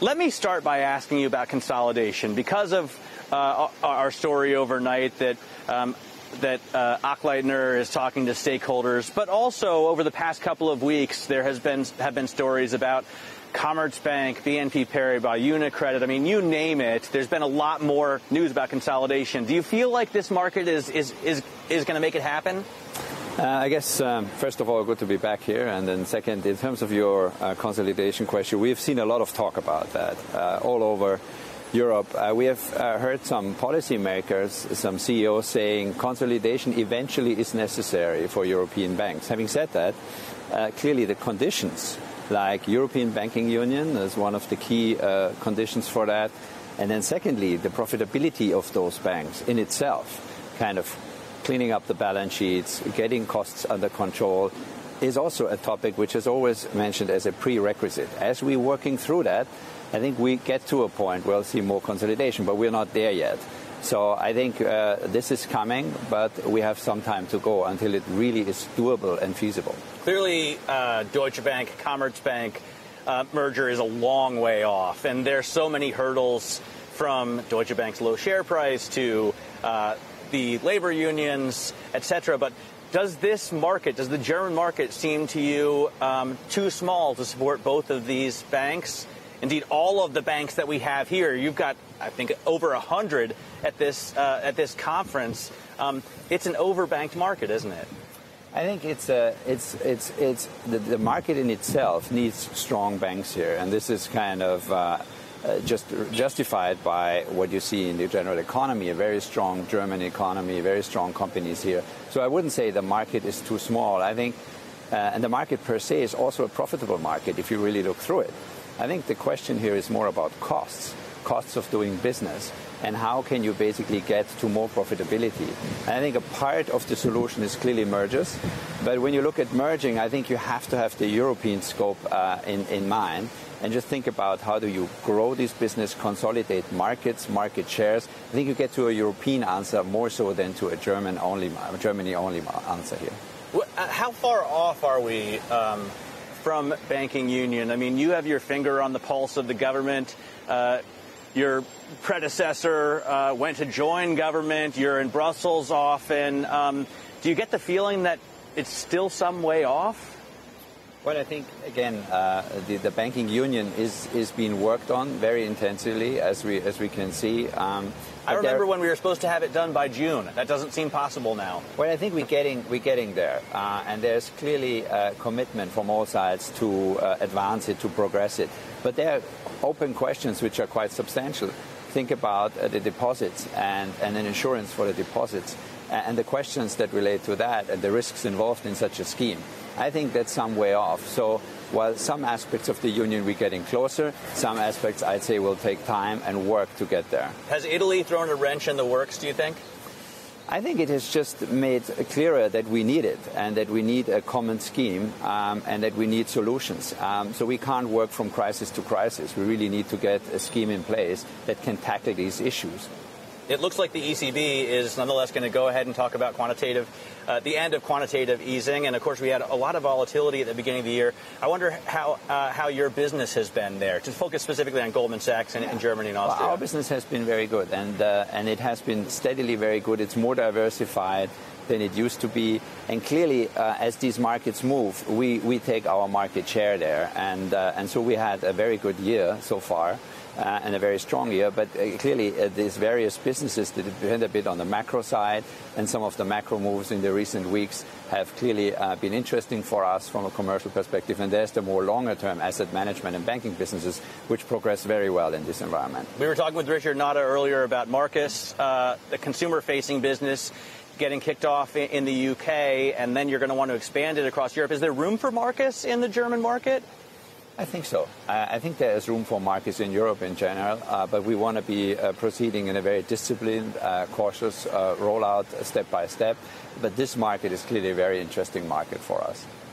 Let me start by asking you about consolidation. Because of our story overnight that Achleitner is talking to stakeholders, but also over the past couple of weeks there have been stories about Commerzbank, BNP Paribas, UniCredit. I mean, you name it. There's been a lot more news about consolidation. Do you feel like this market is going to make it happen? I guess, first of all, good to be back here. And then second, in terms of your consolidation question, we've seen a lot of talk about that all over Europe. We have heard some policymakers, some CEOs saying consolidation eventually is necessary for European banks. Having said that, clearly the conditions like European Banking Union is one of the key conditions for that. And then secondly, the profitability of those banks in itself, kind of cleaning up the balance sheets, getting costs under control, is also a topic which is always mentioned as a prerequisite. As we're working through that, I think we get to a point where we'll see more consolidation, but we're not there yet. So I think this is coming, but we have some time to go until it really is doable and feasible. Clearly, Deutsche Bank, Commerzbank merger is a long way off, and there's so many hurdles from Deutsche Bank's low share price to the labor unions, etc. But does this market, does the German market seem to you too small to support both of these banks? Indeed, all of the banks that we have here, you've got, I think, over 100 at this conference. It's an overbanked market, isn't it? I think the market in itself needs strong banks here, and this is kind of just justified by what you see in the general economy, a very strong German economy, very strong companies here. So I wouldn't say the market is too small. I think, and the market per se is also a profitable market if you really look through it. I think the question here is more about costs of doing business, and how can you basically get to more profitability. And I think a part of the solution is clearly mergers, but when you look at merging, I think you have to have the European scope in mind, and just think about how do you grow this business, consolidate markets, market shares. I think you get to a European answer more so than to a Germany-only answer here. How far off are we from banking union? I mean, you have your finger on the pulse of the government. Your predecessor went to join government. You're in Brussels often. Do you get the feeling that it's still some way off? Well, I think, again, the banking union is being worked on very intensively, as we can see. I remember when we were supposed to have it done by June. That doesn't seem possible now. Well, I think we're getting there, and there's clearly a commitment from all sides to advance it, to progress it. But there are open questions which are quite substantial. Think about the deposits and an insurance for the deposits, and the questions that relate to that and the risks involved in such a scheme. I think that's some way off. So while some aspects of the union we're getting closer, some aspects I'd say will take time and work to get there. Has Italy thrown a wrench in the works, do you think? I think it has just made clearer that we need it, and that we need a common scheme, and that we need solutions. So we can't work from crisis to crisis. We really need to get a scheme in place that can tackle these issues. It looks like the ECB is nonetheless going to go ahead and talk about the end of quantitative easing. And, of course, we had a lot of volatility at the beginning of the year. I wonder how your business has been there, to focus specifically on Goldman Sachs in Germany and Austria. Well, our business has been very good, and it has been steadily very good. It's more diversified than it used to be. And clearly, as these markets move, we take our market share there. And so we had a very good year so far. And a very strong year, but clearly these various businesses that depend a bit on the macro side, and some of the macro moves in the recent weeks have clearly been interesting for us from a commercial perspective. And there's the more longer-term asset management and banking businesses, which progress very well in this environment. We were talking with Richard Nada earlier about Marcus, the consumer-facing business getting kicked off in the UK, and then you're going to want to expand it across Europe. Is there room for Marcus in the German market? I think so. I think there is room for markets in Europe in general, but we want to be proceeding in a very disciplined, cautious rollout step by step. But this market is clearly a very interesting market for us.